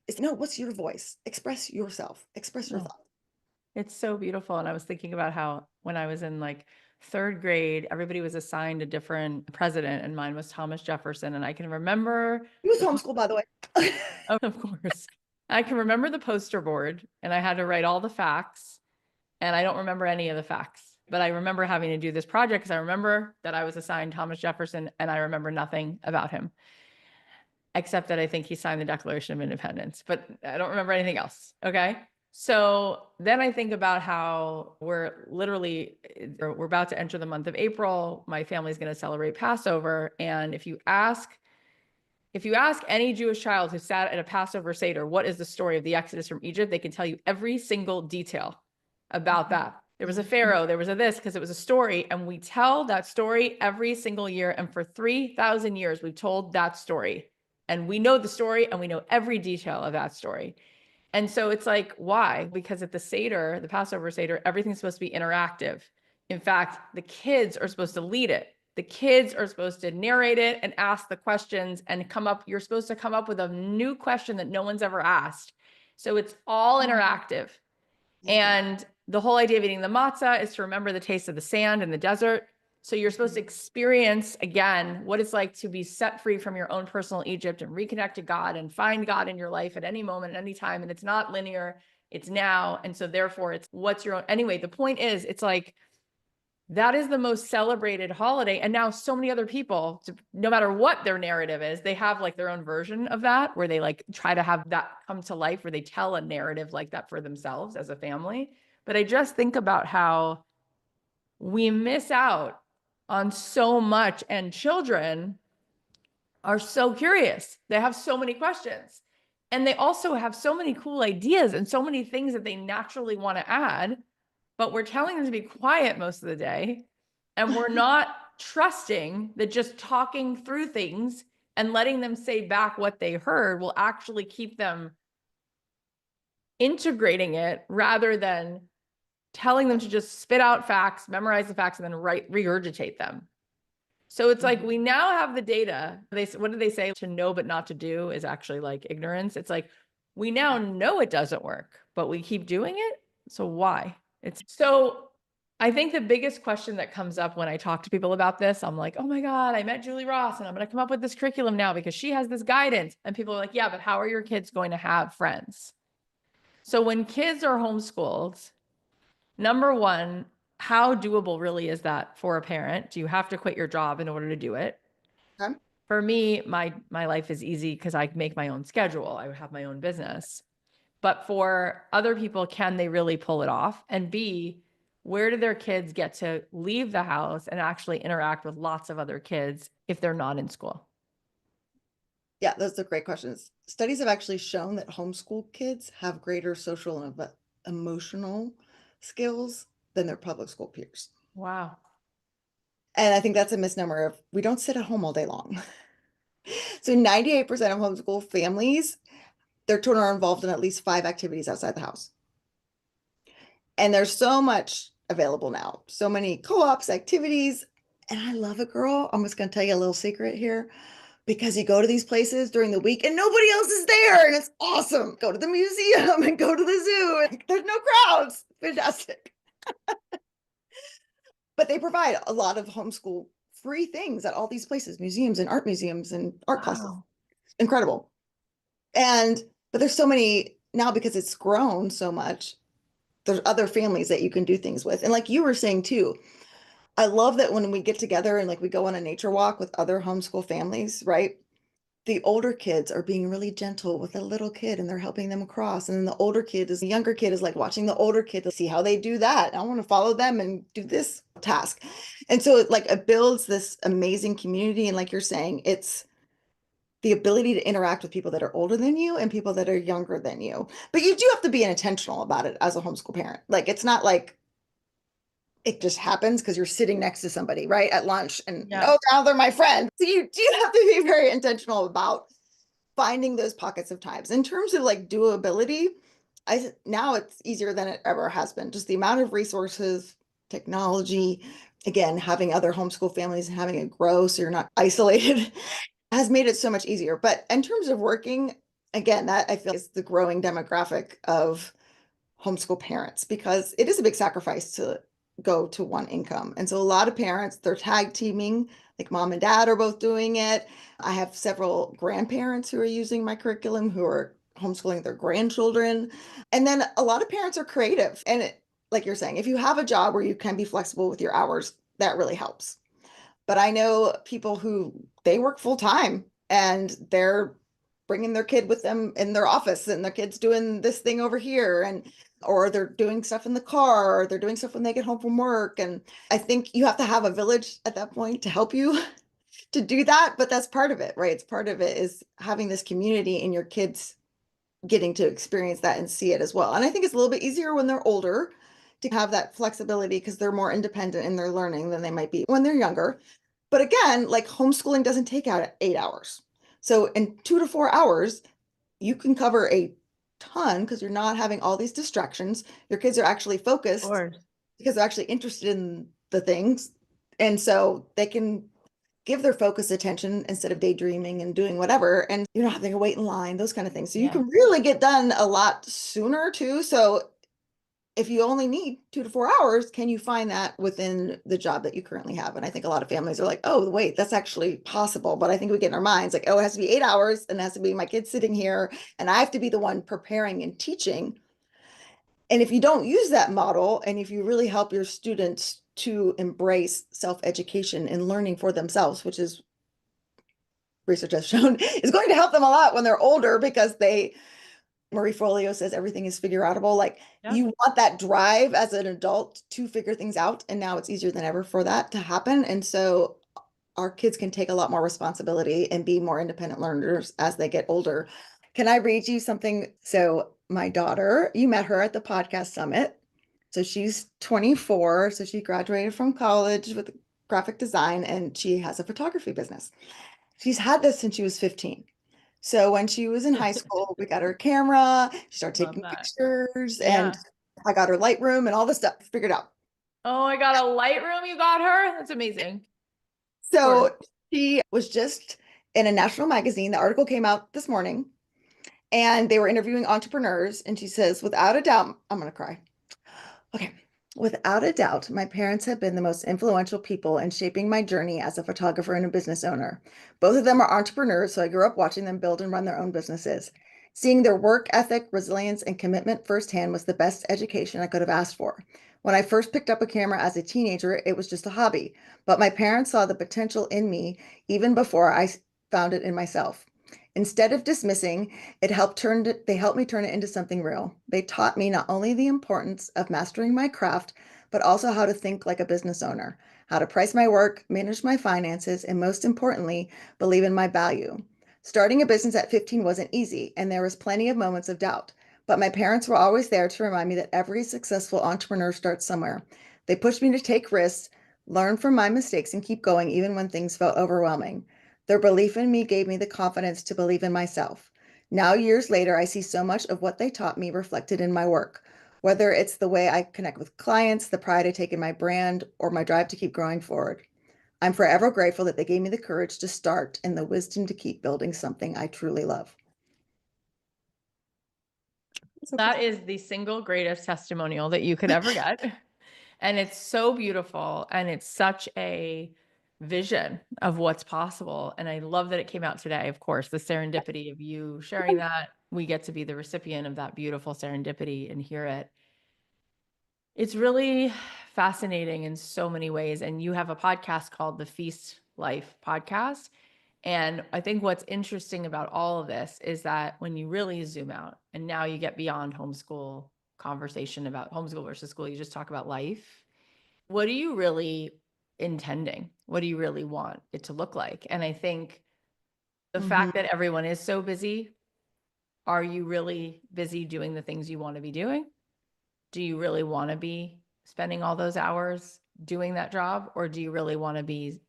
It's no, what's your voice? Express yourself, express your No. thoughts. It's so beautiful. And I was thinking about how when I was in like third grade, everybody was assigned a different president, and mine was Thomas Jefferson. And I can remember He was the, homeschooled, by the way. oh, of course, I can remember the poster board, and I had to write all the facts, and I don't remember any of the facts. But I remember having to do this project because I remember that I was assigned Thomas Jefferson, and I remember nothing about him, except that I think he signed the Declaration of Independence, but I don't remember anything else. Okay. So then I think about how we're about to enter the month of April. My family's going to celebrate Passover. And if you ask any Jewish child who sat at a Passover Seder, what is the story of the Exodus from Egypt? They can tell you every single detail about that. There was a Pharaoh, there was a this, because it was a story. And we tell that story every single year. And for 3,000 years, we've told that story. And we know the story and we know every detail of that story. And so it's like, why? Because at the Seder, the Passover Seder, everything's supposed to be interactive. In fact, the kids are supposed to lead it. The kids are supposed to narrate it and ask the questions and you're supposed to come up with a new question that no one's ever asked. So it's all interactive. And the whole idea of eating the matzah is to remember the taste of the sand in the desert. So you're supposed to experience again what it's like to be set free from your own personal Egypt and reconnect to God and find God in your life at any moment, at any time. And it's not linear, it's now. And so therefore it's what's your own. Anyway, the point is, it's like, that is the most celebrated holiday. And now so many other people, no matter what their narrative is, they have like their own version of that, where they like try to have that come to life, where they tell a narrative like that for themselves as a family. But I just think about how we miss out on so much, and children are so curious. They have so many questions. And they also have so many cool ideas and so many things that they naturally want to add, but we're telling them to be quiet most of the day. And we're not trusting that just talking through things and letting them say back what they heard will actually keep them integrating it, rather than telling them to just spit out facts, memorize the facts, and then regurgitate them. So it's like, we now have the data. What did they say? To know but not to do is actually like ignorance. It's like, we now know it doesn't work, but we keep doing it. So why? It's so, I think the biggest question that comes up when I talk to people about this, I'm like, oh my God, I met Julie Ross and I'm going to come up with this curriculum now because she has this guidance. And people are like, yeah, but how are your kids going to have friends? So when kids are homeschooled, number one, how doable really is that for a parent? Do you have to quit your job in order to do it? Okay. For me, my life is easy because I make my own schedule. I have my own business. But for other people, can they really pull it off? And B, where do their kids get to leave the house and actually interact with lots of other kids if they're not in school? Yeah, those are great questions. Studies have actually shown that homeschool kids have greater social and emotional skills than their public school peers. Wow. And I think that's a misnomer of we don't sit at home all day long. So 98% of homeschool families, their children are involved in at least 5 activities outside the house. And there's so much available now, so many co-ops, activities. And I love it, girl. I'm just going to tell you a little secret here because you go to these places during the week and nobody else is there. And it's awesome. Go to the museum and go to the zoo. And there's no crowds. Fantastic. But they provide a lot of homeschool free things at all these places, museums and art classes. Wow. Incredible. And, but there's so many now because it's grown so much. There's other families that you can do things with. And like you were saying too, I love that when we get together and like we go on a nature walk with other homeschool families, right? The older kids are being really gentle with the little kid and they're helping them across. And then the younger kid is like watching the older kid to see how they do that. I want to follow them and do this task. And so it builds this amazing community. And like you're saying, it's the ability to interact with people that are older than you and people that are younger than you. But you do have to be intentional about it as a homeschool parent. Like it's not like it just happens because you're sitting next to somebody, right, at lunch and Yeah. oh, now they're my friend. So you do have to be very intentional about finding those pockets of times. In terms of like doability, I now it's easier than it ever has been. Just the amount of resources, technology, again, having other homeschool families and having it grow so you're not isolated has made it so much easier. But in terms of working, again, that I feel is the growing demographic of homeschool parents because it is a big sacrifice to go to one income. And so a lot of parents, they're tag teaming, like mom and dad are both doing it. I have several grandparents who are using my curriculum who are homeschooling their grandchildren. And then a lot of parents are creative. And like you're saying, if you have a job where you can be flexible with your hours, that really helps. But I know people who they work full time and they're bringing their kid with them in their office and their kid's doing this thing over here and or they're doing stuff in the car or they're doing stuff when they get home from work. And I think you have to have a village at that point to help you to do that. But that's part of it, right? It's part of it is having this community and your kids getting to experience that and see it as well. And I think it's a little bit easier when they're older to have that flexibility because they're more independent in their learning than they might be when they're younger. But again, like homeschooling doesn't take out 8 hours. So in 2 to 4 hours, you can cover a ton because you're not having all these distractions. Your kids are actually Of focused course. because they're actually interested in the things. And so they can give their focused attention instead of daydreaming and doing whatever. And you're not having to wait in line, those kind of things. So you Yeah. can really get done a lot sooner too. So if you only need 2 to 4 hours, can you find that within the job that you currently have? And I think a lot of families are like, oh, wait, that's actually possible. But I think we get in our minds like, oh, it has to be 8 hours and it has to be my kid sitting here and I have to be the one preparing and teaching. And if you don't use that model and if you really help your students to embrace self-education and learning for themselves, which is research has shown is going to help them a lot when they're older because Marie Forleo says everything is figure outable. Like Yep. you want that drive as an adult to figure things out. And now it's easier than ever for that to happen. And so our kids can take a lot more responsibility and be more independent learners as they get older. Can I read you something? So my daughter, you met her at the podcast summit. So she's 24. So she graduated from college with graphic design and she has a photography business. She's had this since she was 15. So when she was in high school, we got her a camera, she started Love taking that. pictures, and Yeah. I got her Lightroom and all this stuff figured out. Oh, I got a Lightroom you got her? That's amazing. Of course. So she was just in a national magazine. The article came out this morning, and they were interviewing entrepreneurs. And she says, without a doubt, I'm going to cry. Okay. Without a doubt, my parents have been the most influential people in shaping my journey as a photographer and a business owner. Both of them are entrepreneurs, so I grew up watching them build and run their own businesses. Seeing their work ethic, resilience, and commitment firsthand was the best education I could have asked for. When I first picked up a camera as a teenager, it was just a hobby, but my parents saw the potential in me even before found it in myself. Instead of dismissing, they helped me turn it into something real. They taught me not only the importance of mastering my craft, but also how to think like a business owner, how to price my work, manage my finances, and most importantly, believe in my value. Starting a business at 15 wasn't easy, and there was plenty of moments of doubt. But my parents were always there to remind me that every successful entrepreneur starts somewhere. They pushed me to take risks, learn from my mistakes, and keep going even when things felt overwhelming. Their belief in me gave me the confidence to believe in myself. Now, years later, I see so much of what they taught me reflected in my work. Whether it's the way I connect with clients, the pride I take in my brand, or my drive to keep growing forward. I'm forever grateful that they gave me the courage to start and the wisdom to keep building something I truly love. That is the single greatest testimonial that you could ever get. And it's so beautiful. And it's such a vision of what's possible. And I love that it came out today. Of course, the serendipity of you sharing that. We get to be the recipient of that beautiful serendipity and hear it. It's really fascinating in so many ways. And you have a podcast called the Feast Life Podcast. And I think what's interesting about all of this is that when you really zoom out and now you get beyond homeschool conversation about homeschool versus school, you just talk about life. What are you really intending? What do you really want it to look like? And I think the Mhm. fact that everyone is so busy, are you really busy doing the things you want to be doing? Do you really want to be spending all those hours doing that job? Or do you really want to be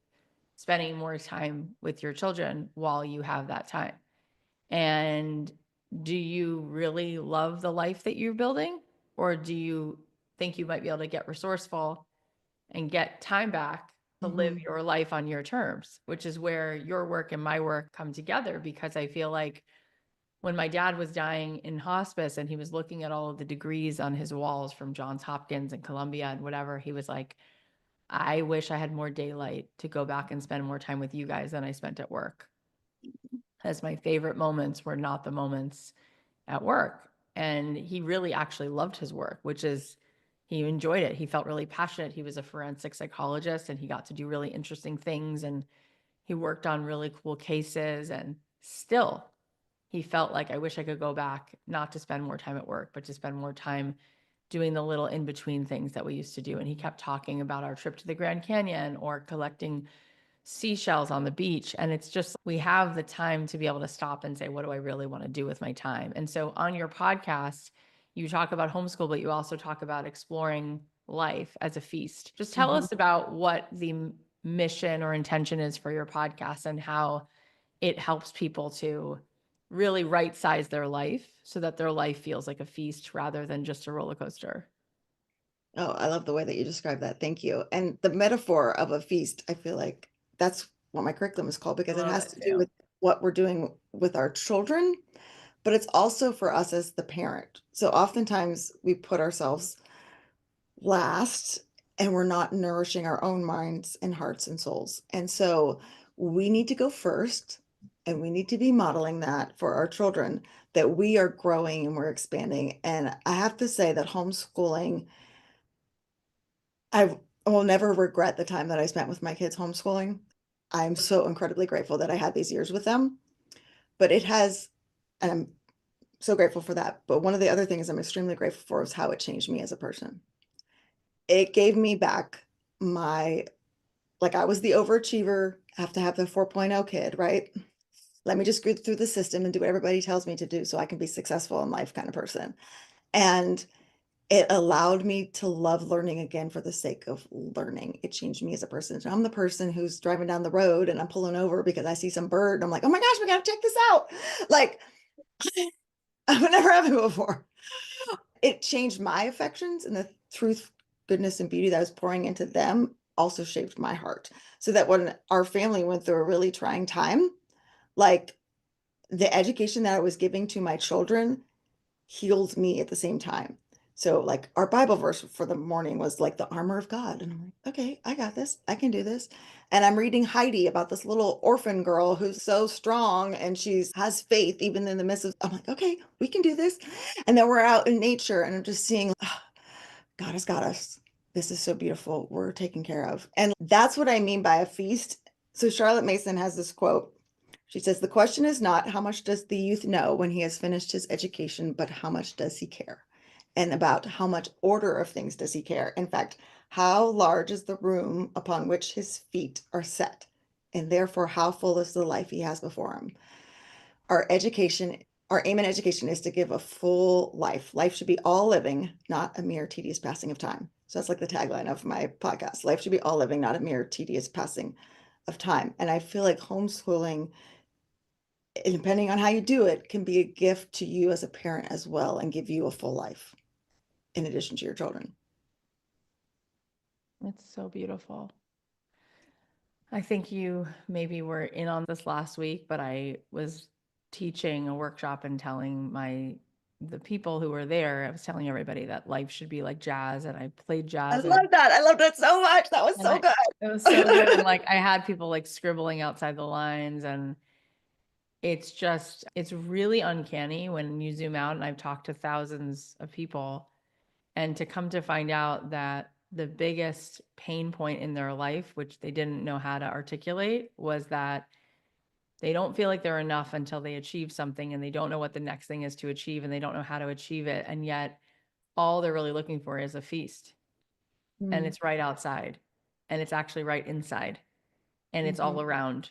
spending more time with your children while you have that time? And do you really love the life that you're building? Or do you think you might be able to get resourceful and get time back to live Mhm. your life on your terms, which is where your work and my work come together? Because I feel like when my dad was dying in hospice and he was looking at all of the degrees on his walls from Johns Hopkins and Columbia and whatever, he was like, I wish I had more daylight to go back and spend more time with you guys than I spent at work. As my favorite moments were not the moments at work. And he really actually loved his work, which is he enjoyed it. He felt really passionate. He was a forensic psychologist and he got to do really interesting things and he worked on really cool cases. And still, he felt like I wish I could go back, not to spend more time at work, but to spend more time doing the little in between things that we used to do. And he kept talking about our trip to the Grand Canyon or collecting seashells on the beach. And it's just, we have the time to be able to stop and say, what do I really want to do with my time? And so on your podcast, you talk about homeschool, but you also talk about exploring life as a feast. Just tell Mhm. us about what the mission or intention is for your podcast and how it helps people to really right size their life so that their life feels like a feast rather than just a roller coaster. Oh, I love the way that you describe that. Thank you. And the metaphor of a feast, I feel like that's what my curriculum is called I because it love has it to do too. with what we're doing with our children, but it's also for us as the parent. So oftentimes we put ourselves last and we're not nourishing our own minds and hearts and souls. And so we need to go first and we need to be modeling that for our children that we are growing and we're expanding. And I have to say that homeschooling, I will never regret the time that I spent with my kids homeschooling. I'm so incredibly grateful that I had these years with them, but it has, and I'm so grateful for that. But one of the other things I'm extremely grateful for is how it changed me as a person. It gave me back my, like I was the overachiever, have to have the 4.0 kid, right? Let me just go through the system and do what everybody tells me to do so I can be successful in life kind of person. And it allowed me to love learning again for the sake of learning. It changed me as a person. So I'm the person who's driving down the road and I'm pulling over because I see some bird. And I'm like, oh my gosh, we got to check this out. Like, I've never happened before. It changed my affections and the truth, goodness, and beauty that I was pouring into them also shaped my heart. So that when our family went through a really trying time, like the education that I was giving to my children healed me at the same time. So like our Bible verse for the morning was like the armor of God. And I'm like, okay, I got this. I can do this. And I'm reading Heidi about this little orphan girl who's so strong and she's has faith even in the midst of, I'm like, okay, we can do this. And then we're out in nature and I'm just seeing, "Ah, God has got us. This is so beautiful. We're taken care of." And that's what I mean by a feast. So Charlotte Mason has this quote. She says, "The question is not how much does the youth know when he has finished his education, but how much does he care? And about how much order of things does he care? In fact, how large is the room upon which his feet are set? And therefore, how full is the life he has before him?" Our education, our aim in education is to give a full life. Life should be all living, not a mere tedious passing of time. So that's like the tagline of my podcast. Life should be all living, not a mere tedious passing of time. And I feel like homeschooling, depending on how you do it, can be a gift to you as a parent as well and give you a full life in addition to your children. It's so beautiful. I think you maybe were in on this last week, but I was teaching a workshop and telling the people who were there, I was telling everybody that life should be like jazz, and I played I jazz, love that. I loved it so much. That was and so it was so good. And good. like I had people like scribbling outside the lines, and it's really uncanny when you zoom out, and I've talked to thousands of people, and to come to find out that the biggest pain point in their life, which they didn't know how to articulate, was that they don't feel like they're enough until they achieve something, and they don't know what the next thing is to achieve, and they don't know how to achieve it. And yet all they're really looking for is a feast, and Mm, it's right outside, and it's actually right inside, and it's mhm, all around.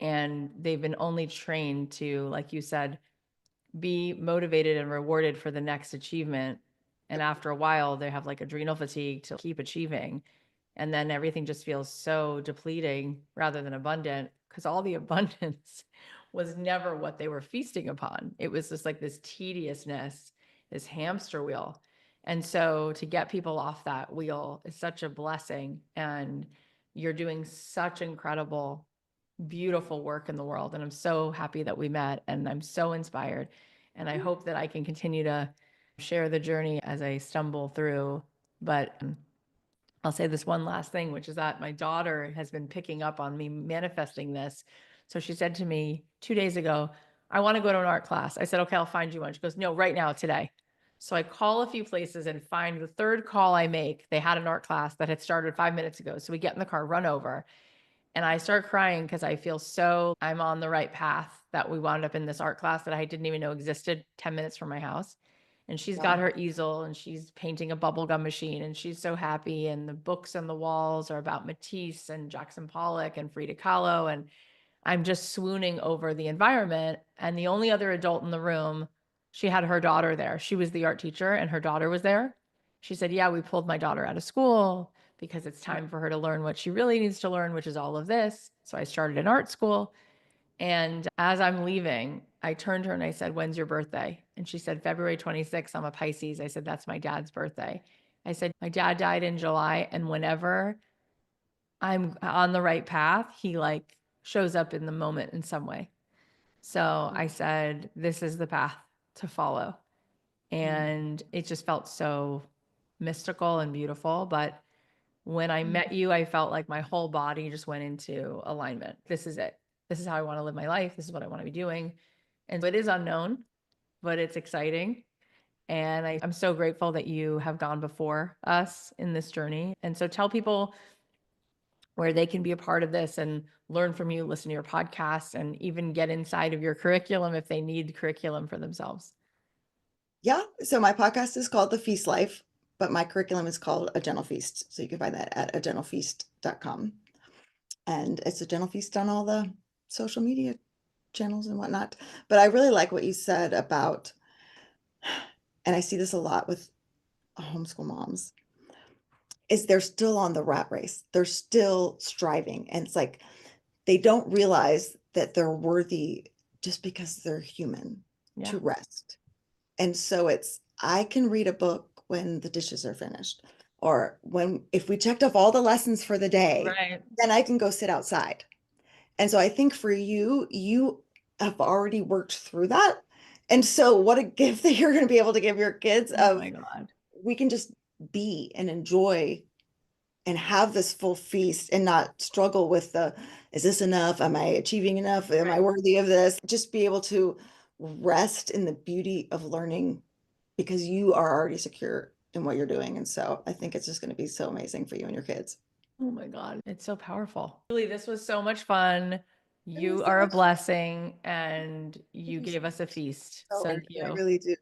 And they've been only trained to, like you said, be motivated and rewarded for the next achievement. And after a while, they have like adrenal fatigue to keep achieving. And then everything just feels so depleting rather than abundant, because all the abundance was never what they were feasting upon. It was just like this tediousness, this hamster wheel. And so to get people off that wheel is such a blessing. And you're doing such incredible, beautiful work in the world. And I'm so happy that we met, and I'm so inspired. And I hope that I can continue to share the journey as I stumble through. But I'll say this one last thing, which is that my daughter has been picking up on me manifesting this. So she said to me 2 days ago, "I want to go to an art class." I said, "Okay, I'll find you one." She goes, "No, right now, today." So I call a few places and find the third call I make. They had an art class that had started 5 minutes ago. So we get in the car, run over, and I start crying because I feel so I'm on the right path, that we wound up in this art class that I didn't even know existed 10 minutes from my house. And she's got wow. her easel and she's painting a bubblegum machine, and she's so happy. And the books on the walls are about Matisse and Jackson Pollock and Frida Kahlo. And I'm just swooning over the environment. And the only other adult in the room, she had her daughter there. She was the art teacher and her daughter was there. She said, "Yeah, we pulled my daughter out of school because it's time for her to learn what she really needs to learn, which is all of this." So I started an art school. And as I'm leaving, I turned to her and I said, "When's your birthday?" And she said, "February 26th. I'm a Pisces." I said, "That's my dad's birthday." I said, "My dad died in July. And whenever I'm on the right path, he like shows up in the moment in some way." So I said, "This is the path to follow." Mm, And it just felt so mystical and beautiful. But when I mm. met you, I felt like my whole body just went into alignment. This is it. This is how I want to live my life. This is what I want to be doing. And so it is unknown, but it's exciting. And I'm so grateful that you have gone before us in this journey. And so tell people where they can be a part of this and learn from you, listen to your podcasts, and even get inside of your curriculum if they need curriculum for themselves. Yeah. So my podcast is called The Feast Life, but my curriculum is called A Gentle Feast. So you can find that at agentlefeast.com. And it's a gentle feast on all the social media channels and whatnot. But I really like what you said about, and I see this a lot with homeschool moms, is they're still on the rat race. They're still striving. And it's like they don't realize that they're worthy just because they're human Yeah. to rest. And so it's, I can read a book when the dishes are finished, or when, if we checked off all the lessons for the day, Right. then I can go sit outside. And so I think for you, you have already worked through that. And so what a gift that you're going to be able to give your kids Oh my of God. we can just be and enjoy and have this full feast and not struggle with is this enough? Am I achieving enough? Am I worthy of this? Just be able to rest in the beauty of learning because you are already secure in what you're doing. And so I think it's just going to be so amazing for you and your kids. Oh my God, it's so powerful. Really, this was so much fun. You so are a much- blessing and you Thank you gave us a feast. so Thank much. I you. really do.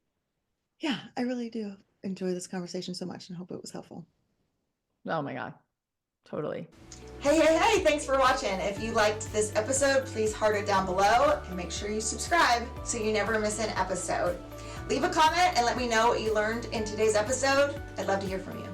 Yeah, I really do enjoy this conversation so much and hope it was helpful. Oh my God, totally. Hey, thanks for watching. If you liked this episode, please heart it down below and make sure you subscribe so you never miss an episode. Leave a comment and let me know what you learned in today's episode. I'd love to hear from you.